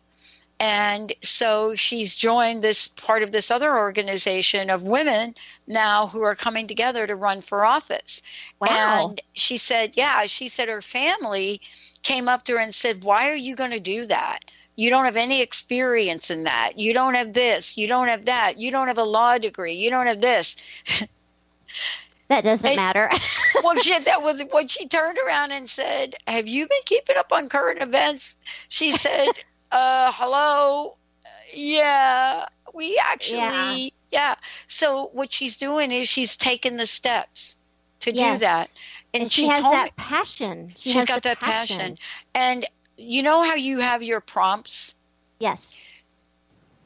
Speaker 3: And so she's joined this part of this other organization of women now who are coming together to run for office.
Speaker 4: Wow.
Speaker 3: And she said her family came up to her and said, why are you going to do that? You don't have any experience in that. You don't have this. You don't have that. You don't have a law degree. You don't have this.
Speaker 4: That doesn't matter.
Speaker 3: Well, that was what she turned around and said, have you been keeping up on current events? She said, hello. Yeah, we actually, yeah. So what she's doing is she's taken the steps to do that.
Speaker 4: And she has that passion.
Speaker 3: She's got that passion. And you know how you have your prompts?
Speaker 4: Yes.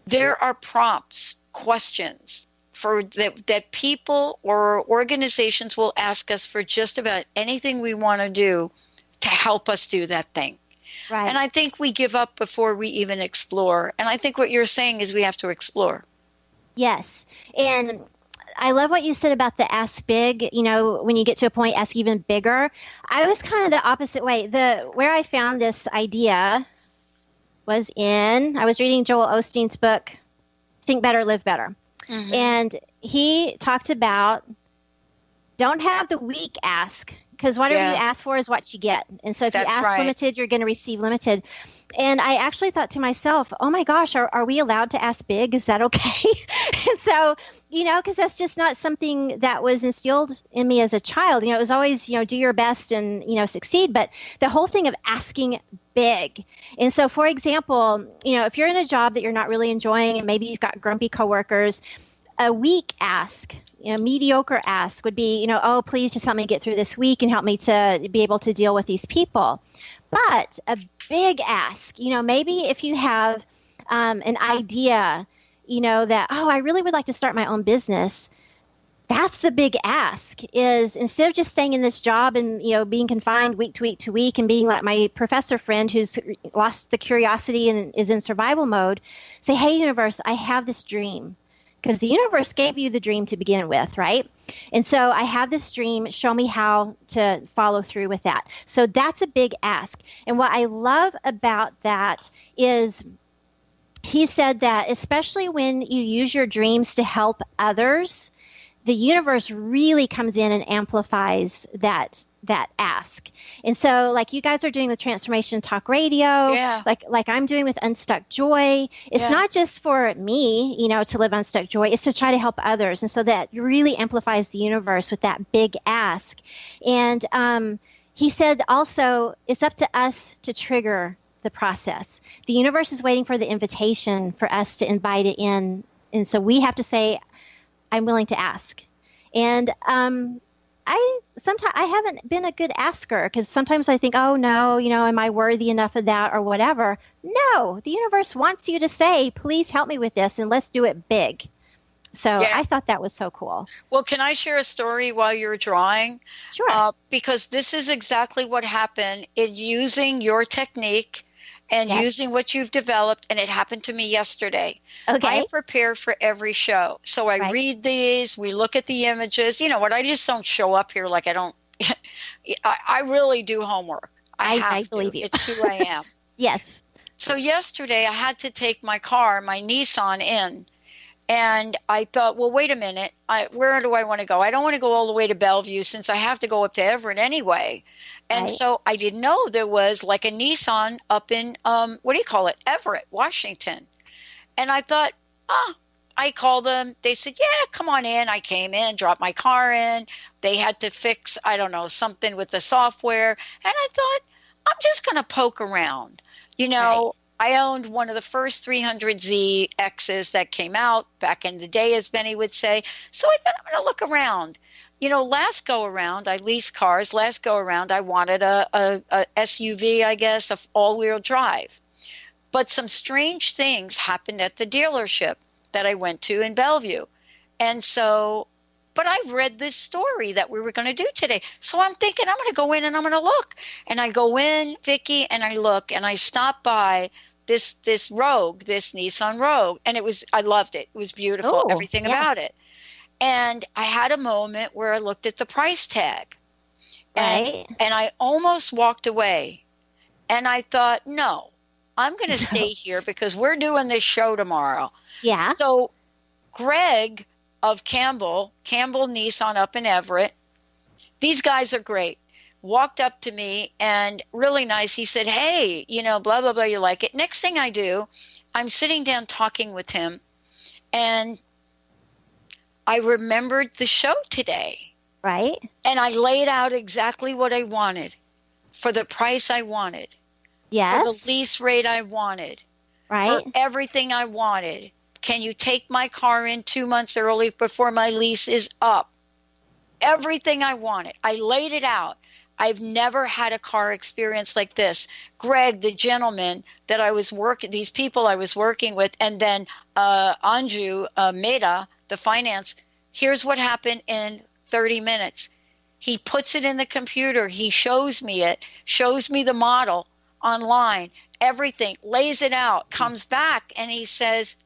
Speaker 3: There are prompts, questions for that people or organizations will ask us for just about anything we want to do to help us do that thing.
Speaker 4: Right.
Speaker 3: And I think we give up before we even explore. And I think what you're saying is we have to explore.
Speaker 4: Yes. And I love what you said about the ask big. When you get to a point, ask even bigger. I was kind of the opposite way. Where I found this idea was I was reading Joel Osteen's book, Think Better, Live Better. Mm-hmm. And he talked about, don't have the weak ask, because whatever you ask for is what you get. And so if you ask limited, you're going to receive limited. And I actually thought to myself, oh my gosh, are we allowed to ask big? Is that okay? And so, because that's just not something that was instilled in me as a child. It was always, do your best and, succeed. But the whole thing of asking big. And so, for example, if you're in a job that you're not really enjoying and maybe you've got grumpy coworkers, a weak ask, mediocre ask would be, oh, please just help me get through this week and help me to be able to deal with these people. But a big ask, maybe if you have an idea, that, oh, I really would like to start my own business. That's the big ask, is instead of just staying in this job and, being confined week to week to week and being like my professor friend who's lost the curiosity and is in survival mode, say, hey, universe, I have this dream. Because the universe gave you the dream to begin with, right? And so I have this dream. Show me how to follow through with that. So that's a big ask. And what I love about that is he said that especially when you use your dreams to help others, the universe really comes in and amplifies that ask. And so like you guys are doing with Transformation Talk Radio, like I'm doing with Unstuck Joy, it's not just for me, to live Unstuck Joy, it's to try to help others. And so that really amplifies the universe with that big ask. And he said also, it's up to us to trigger the process. The universe is waiting for the invitation for us to invite it in. And so we have to say, I'm willing to ask. And I haven't been a good asker, because sometimes I think, oh no, am I worthy enough of that or whatever? No, the universe wants you to say, please help me with this and let's do it big. So I thought that was so cool.
Speaker 3: Well, can I share a story while you're drawing?
Speaker 4: Sure.
Speaker 3: Because this is exactly what happened in using your technique and using what you've developed, and it happened to me yesterday.
Speaker 4: Okay.
Speaker 3: I prepare for every show. So I read these, we look at the images. You know what? I just don't show up here like I don't. I really do homework. I
Speaker 4: believe you.
Speaker 3: It's who I am.
Speaker 4: Yes.
Speaker 3: So yesterday I had to take my car, my Nissan, in. And I thought, well, wait a minute. Where do I want to go? I don't want to go all the way to Bellevue since I have to go up to Everett anyway. And so I didn't know there was like a Nissan up in, Everett, Washington. And I thought, I called them. They said, yeah, come on in. I came in, dropped my car in. They had to fix, I don't know, something with the software. And I thought, I'm just going to poke around. You know, I owned one of the first 300Z X's that came out back in the day, as Benny would say. So I thought, I'm going to look around. You know, last go around, I leased cars. Last go around, I wanted a SUV, I guess, of all-wheel drive. But some strange things happened at the dealership that I went to in Bellevue. And so, but I've read this story that we were going to do today. So I'm thinking I'm going to go in and I'm going to look. And I go in, Vicki, and I look, and I stop by this Rogue, this Nissan Rogue. And I loved it. It was beautiful, everything about it. And I had a moment where I looked at the price tag. And I almost walked away. And I thought, no, I'm going to stay here because we're doing this show tomorrow.
Speaker 4: Yeah.
Speaker 3: So Greg of Campbell Nissan up in Everett, these guys are great. Walked up to me and really nice. He said, hey, you know, blah, blah, blah, you like it. Next thing I do, I'm sitting down talking with him, and I remembered the show today.
Speaker 4: Right.
Speaker 3: And I laid out exactly what I wanted for the price I wanted.
Speaker 4: Yes.
Speaker 3: For the lease rate I wanted.
Speaker 4: Right.
Speaker 3: For everything I wanted. Can you take my car in 2 months early before my lease is up? Everything I wanted. I laid it out. I've never had a car experience like this. Greg, the gentleman that I was working, these people I was working with, and then Anju Mehta, the finance, here's what happened in 30 minutes. He puts it in the computer. He shows me it, shows me the model online, everything, lays it out, comes back, and he says,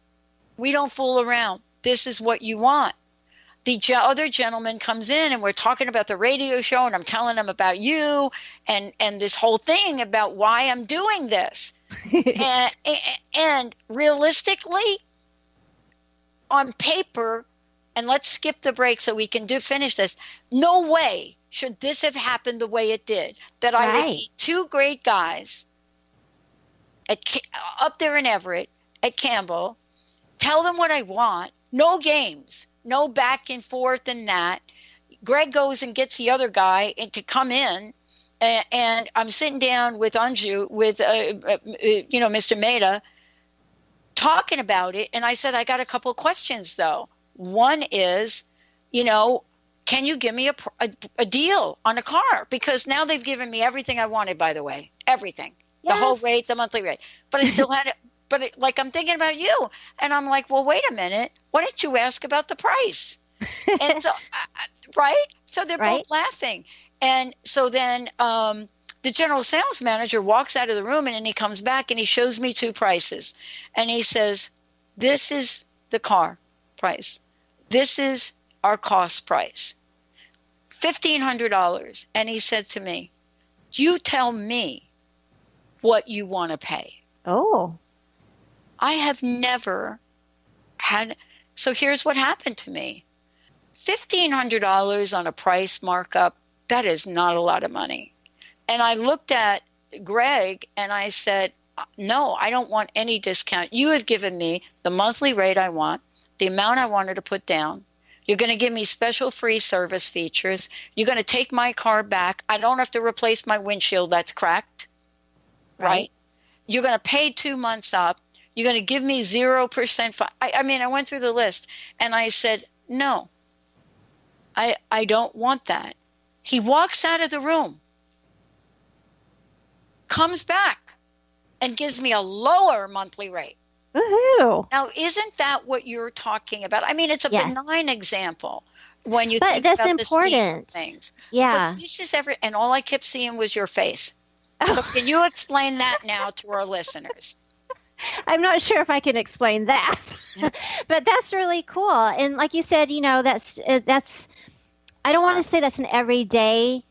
Speaker 3: we don't fool around. This is what you want. The other gentleman comes in, and we're talking about the radio show, and I'm telling him about you and this whole thing about why I'm doing this. and realistically, on paper, and let's skip the break so we can finish this, no way should this have happened the way it did. That I would meet two great guys up there in Everett at Campbell, tell them what I want, no games, no back and forth and that. Greg goes and gets the other guy to come in, and I'm sitting down with Anju, with Mr. Mehta, talking about it. And I said, I got a couple of questions, though. One is, can you give me a deal on a car? Because now they've given me everything I wanted, by the way, everything, the whole rate, the monthly rate. But I still had it. But I'm thinking about you, and I'm like, well, wait a minute. Why didn't you ask about the price? And so, right? So they're both laughing. And so then the general sales manager walks out of the room, and then he comes back, and he shows me two prices. And he says, this is the car price. This is our cost price, $1,500. And he said to me, you tell me what you want to pay.
Speaker 4: Oh.
Speaker 3: I have never had. So here's what happened to me. $1,500 on a price markup, that is not a lot of money. And I looked at Greg and I said, no, I don't want any discount. You have given me the monthly rate I want, the amount I wanted to put down. You're going to give me special free service features. You're going to take my car back. I don't have to replace my windshield that's cracked. Right? You're going to pay 2 months up. You're going to give me 0%. I went through the list, and I said, no, I don't want that. He walks out of the room, comes back, and gives me a lower monthly rate.
Speaker 4: Woohoo!
Speaker 3: Now, isn't that what you're talking about? I mean, it's a benign example when you think
Speaker 4: that's
Speaker 3: about
Speaker 4: important.
Speaker 3: The things.
Speaker 4: Yeah.
Speaker 3: But this is and all I kept seeing was your face. So can you explain that now to our listeners?
Speaker 4: I'm not sure if I can explain that, but that's really cool. And like you said, that's, I don't want to say that's an everyday,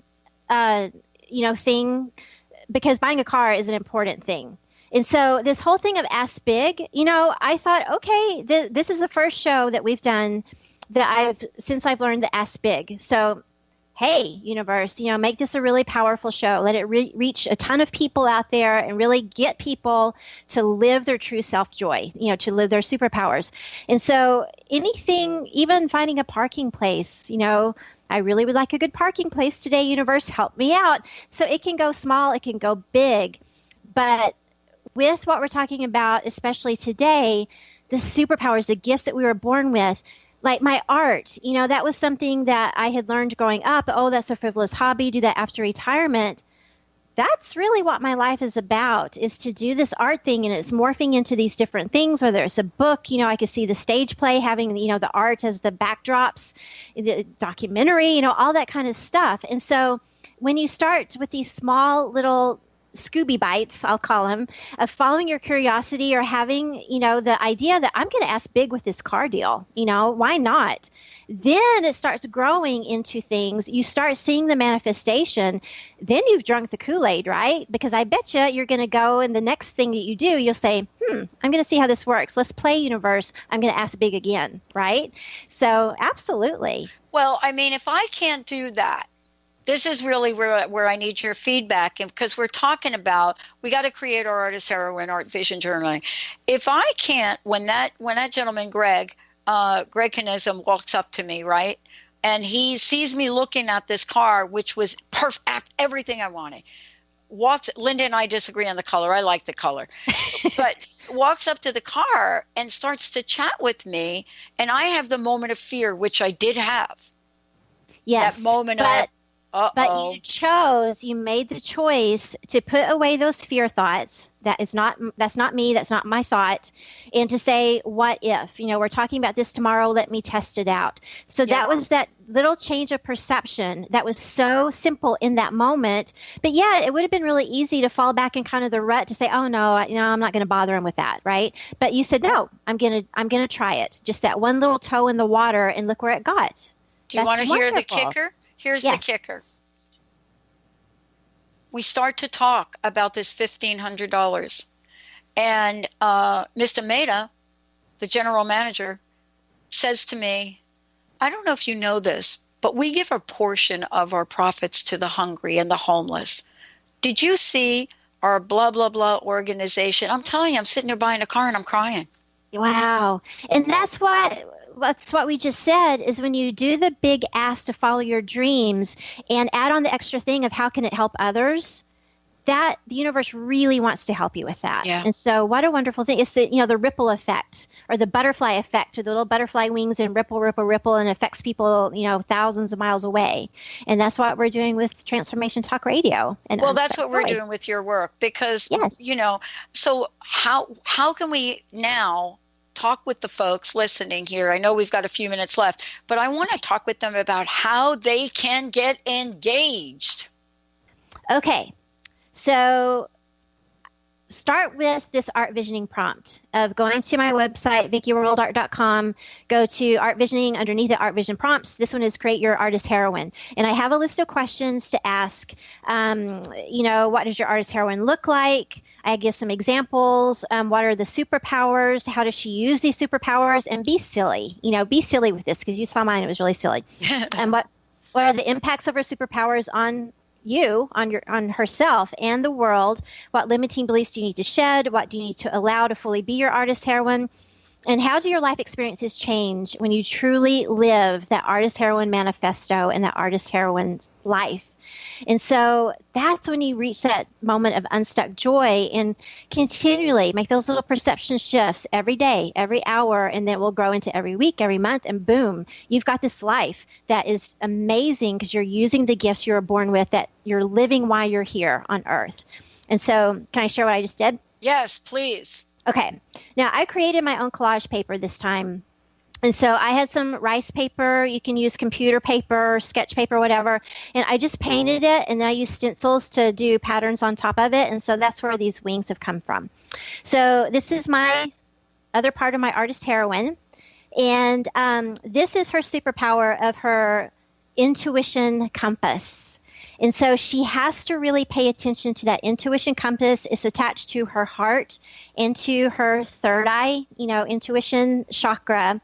Speaker 4: thing, because buying a car is an important thing. And so this whole thing of ask big, I thought, okay, this is the first show that we've done that since I've learned to ask big. So, hey, universe, make this a really powerful show. Let it reach a ton of people out there and really get people to live their true self joy, to live their superpowers. And so anything, even finding a parking place, I really would like a good parking place today, universe, help me out. So it can go small, it can go big. But with what we're talking about, especially today, the superpowers, the gifts that we were born with, like my art, that was something that I had learned growing up. Oh, that's a frivolous hobby. Do that after retirement. That's really what my life is about, is to do this art thing. And it's morphing into these different things, whether it's a book, I could see the stage play, having, the art as the backdrops, the documentary, all that kind of stuff. And so when you start with these small little Scooby bites, I'll call them, of following your curiosity or having, the idea that I'm going to ask big with this car deal, why not? Then it starts growing into things. You start seeing the manifestation. Then you've drunk the Kool-Aid, right? Because I bet you're going to go, and the next thing that you do, you'll say, I'm going to see how this works. Let's play universe. I'm going to ask big again, right? So absolutely.
Speaker 3: Well, I mean, if I can't do that, this is really where I need your feedback, and because we're talking about, we got to create our artist heroine, art vision journaling. If I can't, when that gentleman, Greg Kinism, walks up to me, right, and he sees me looking at this car, which was perfect, everything I wanted. Linda and I disagree on the color. I like the color, but walks up to the car and starts to chat with me, and I have the moment of fear, which I did have.
Speaker 4: Yes,
Speaker 3: that moment of.
Speaker 4: But you made the choice to put away those fear thoughts. That's not me. That's not my thought. And to say, what if, we're talking about this tomorrow, let me test it out. So that was that little change of perception that was so simple in that moment. But yeah, it would have been really easy to fall back in kind of the rut to say, oh no, I'm not going to bother him with that. Right. But you said, no, I'm going to try it. Just that one little toe in the water, and look where it got.
Speaker 3: Do you want to hear the kicker? Here's the kicker. We start to talk about this $1,500. And Mr. Maida, the general manager, says to me, I don't know if you know this, but we give a portion of our profits to the hungry and the homeless. Did you see our blah, blah, blah organization? I'm telling you, I'm sitting there buying a car and I'm crying.
Speaker 4: Wow. And that's what we just said, is when you do the big ask to follow your dreams and add on the extra thing of how can it help others, that the universe really wants to help you with that.
Speaker 3: Yeah.
Speaker 4: And so what a wonderful thing. It's the ripple effect, or the butterfly effect, or the little butterfly wings and ripple, ripple, ripple, and affects people, thousands of miles away. And that's what we're doing with Transformation Talk Radio. And
Speaker 3: well, that's what we're doing with your work, because, so how can we now talk with the folks listening here? I know we've got a few minutes left, but I want to talk with them about how they can get engaged.
Speaker 4: Okay. So start with this art visioning prompt of going to my website, vickiworldart.com, go to art visioning, underneath the art vision prompts. This one is create your artist heroine. And I have a list of questions to ask. What does your artist heroine look like? I give some examples. What are the superpowers? How does she use these superpowers? And be silly. Be silly with this, because you saw mine. It was really silly. And what are the impacts of her superpowers on you, on herself and the world? What limiting beliefs do you need to shed? What do you need to allow to fully be your artist heroine? And how do your life experiences change when you truly live that artist heroine manifesto and that artist heroine's life? And so that's when you reach that moment of unstuck joy, and continually make those little perception shifts every day, every hour, and then will grow into every week, every month, and boom, you've got this life that is amazing, because you're using the gifts you were born with, that you're living while you're here on earth. And so can I share what I just did?
Speaker 3: Yes, please.
Speaker 4: Okay. Now, I created my own collage paper this time. And so I had some rice paper. You can use computer paper, sketch paper, whatever. And I just painted it, and then I used stencils to do patterns on top of it. And so that's where these wings have come from. So this is my other part of my artist heroine. And this is her superpower of her intuition compass. And so she has to really pay attention to that intuition compass. It's attached to her heart and to her third eye, intuition chakra.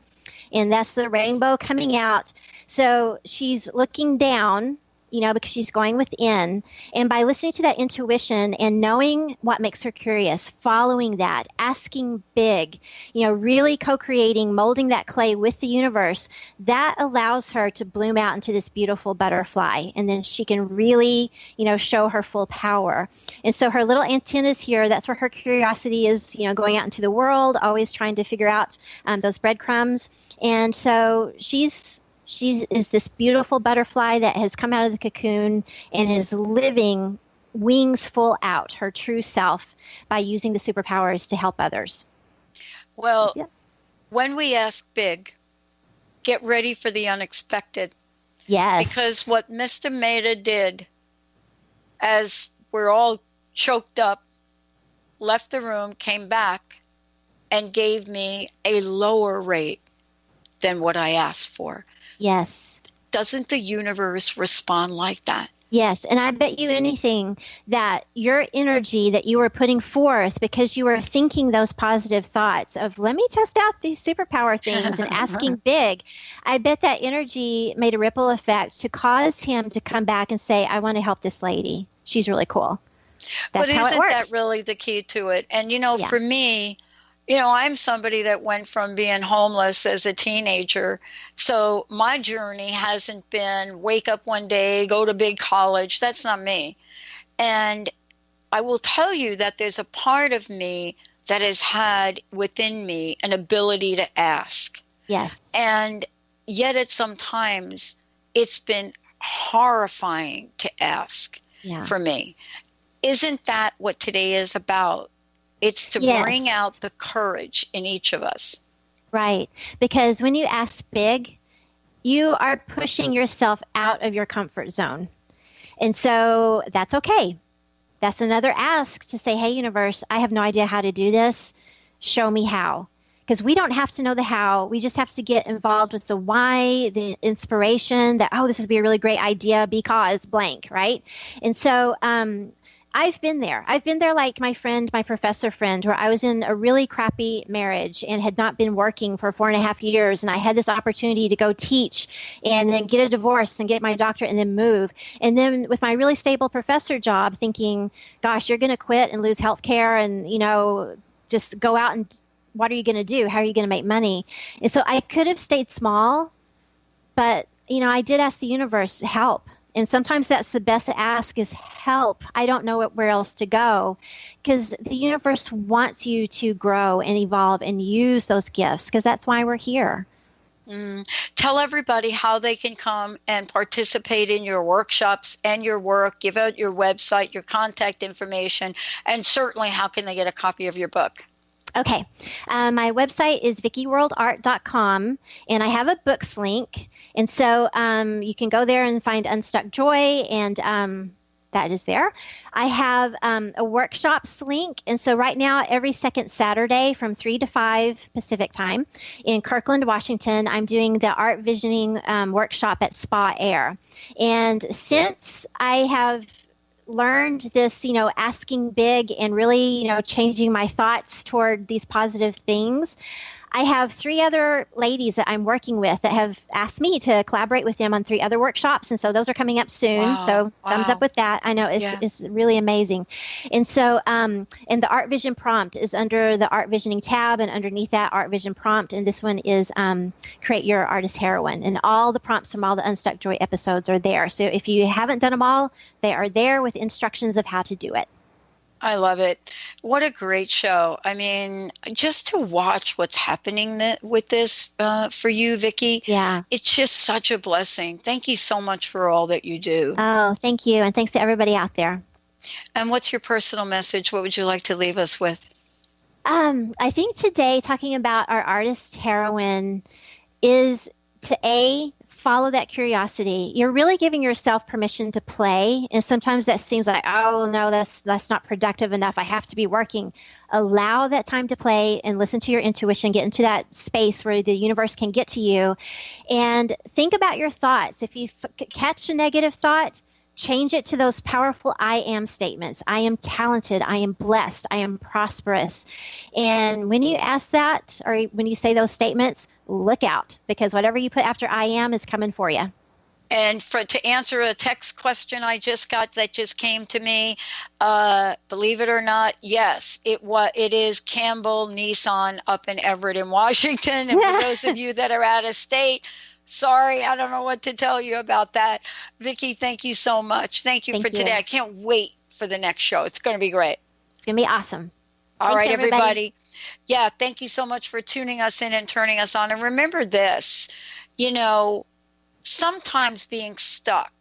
Speaker 4: And that's the rainbow coming out. So she's looking down, because she's going within. And by listening to that intuition and knowing what makes her curious, following that, asking big, really co-creating, molding that clay with the universe, that allows her to bloom out into this beautiful butterfly. And then she can really, show her full power. And so her little antennas here, that's where her curiosity is, going out into the world, always trying to figure out those breadcrumbs. And so she is this beautiful butterfly that has come out of the cocoon and is living wings full out, her true self, by using the superpowers to help others.
Speaker 3: Well, when we ask big, get ready for the unexpected.
Speaker 4: Yes.
Speaker 3: Because what Miss Maida did, as we're all choked up, left the room, came back, and gave me a lower rate than what I asked for.
Speaker 4: Yes.
Speaker 3: Doesn't the universe respond like that?
Speaker 4: Yes. And I bet you anything that your energy that you were putting forth because you were thinking those positive thoughts of, let me test out these superpower things and asking big, I bet that energy made a ripple effect to cause him to come back and say, I want to help this lady. She's really cool. That's
Speaker 3: but
Speaker 4: how
Speaker 3: isn't
Speaker 4: it works.
Speaker 3: that really the key to it? And, for me, I'm somebody that went from being homeless as a teenager. So my journey hasn't been wake up one day, go to big college. That's not me. And I will tell you that there's a part of me that has had within me an ability to ask.
Speaker 4: Yes.
Speaker 3: And yet at some times it's been horrifying to ask for me. Isn't that what today is about? It's to bring out the courage in each of us.
Speaker 4: Right. Because when you ask big, you are pushing yourself out of your comfort zone. And so that's okay. That's another ask to say, hey, universe, I have no idea how to do this. Show me how. Because we don't have to know the how. We just have to get involved with the why, the inspiration that, this would be a really great idea because blank, right? And so I've been there. I've been there like my professor friend, where I was in a really crappy marriage and had not been working for 4.5 years. And I had this opportunity to go teach and then get a divorce and get my doctorate and then move. And then with my really stable professor job thinking, gosh, you're going to quit and lose health care and, just go out and what are you going to do? How are you going to make money? And so I could have stayed small, but, I did ask the universe help. And sometimes that's the best ask is help. I don't know where else to go because the universe wants you to grow and evolve and use those gifts because that's why we're here.
Speaker 3: Tell everybody how they can come and participate in your workshops and your work. Give out your website, your contact information, and certainly how can they get a copy of your book?
Speaker 4: Okay. My website is vickiworldart.com, and I have a books link. And so you can go there and find Unstuck Joy, and that is there. I have a workshops link. And so right now, every second Saturday from 3 to 5 Pacific time in Kirkland, Washington, I'm doing the art visioning workshop at Spa Air. And since I have learned this, asking big and really, changing my thoughts toward these positive things, I have 3 other ladies that I'm working with that have asked me to collaborate with them on 3 other workshops. And so those are coming up soon.
Speaker 3: Wow.
Speaker 4: So thumbs up with that. I know it's really amazing. And so, and the Art Vision prompt is under the Art Visioning tab, and underneath that Art Vision prompt. And this one is Create Your Artist Heroine. And all the prompts from all the Unstuck Joy episodes are there. So if you haven't done them all, they are there with instructions of how to do it.
Speaker 3: I love it. What a great show. I mean, just to watch what's happening with this for you, Vicki.
Speaker 4: Yeah.
Speaker 3: It's just such a blessing. Thank you so much for all that you do.
Speaker 4: Oh, thank you. And thanks to everybody out there.
Speaker 3: And what's your personal message? What would you like to leave us with?
Speaker 4: I think today, talking about our artist heroine, is to follow that curiosity. You're really giving yourself permission to play, and sometimes that seems like, oh no, that's not productive enough. I have to be working. Allow that time to play and listen to your intuition. Get into that space where the universe can get to you, and think about your thoughts. If you catch a negative thought, change it to those powerful I am statements. I am talented. I am blessed. I am prosperous. And when you ask that, or when you say those statements, look out, because whatever you put after I am is coming for you.
Speaker 3: And to answer a text question I just got that just came to me, believe it or not, yes, it is Campbell Nissan up in Everett in Washington. And for those of you that are out of state, sorry, I don't know what to tell you about that. Vicki, thank you so much. Thank you for today. I can't wait for the next show. It's going to be great.
Speaker 4: It's going to be awesome.
Speaker 3: All right, everybody. Yeah, thank you so much for tuning us in and turning us on. And remember this, sometimes being stuck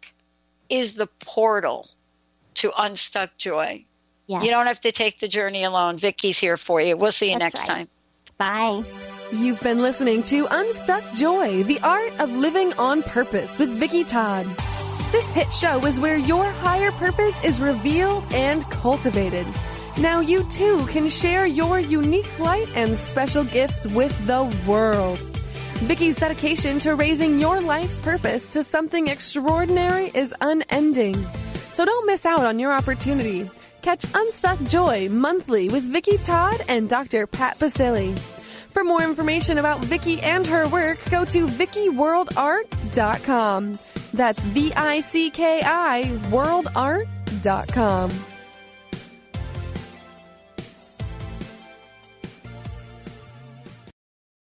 Speaker 3: is the portal to unstuck joy. Yes. You don't have to take the journey alone. Vicki's here for you. We'll see you next time.
Speaker 4: Bye.
Speaker 2: You've been listening to Unstuck Joy, the Art of Living on Purpose with Vicki Todd. This hit show is where your higher purpose is revealed and cultivated. Now you too can share your unique light and special gifts with the world. Vicki's dedication to raising your life's purpose to something extraordinary is unending. So don't miss out on your opportunity. Catch Unstuck Joy monthly with Vicki Todd and Dr. Pat Basile. For more information about Vicki and her work, go to VickiWorldArt.com. That's VICKI worldart.com.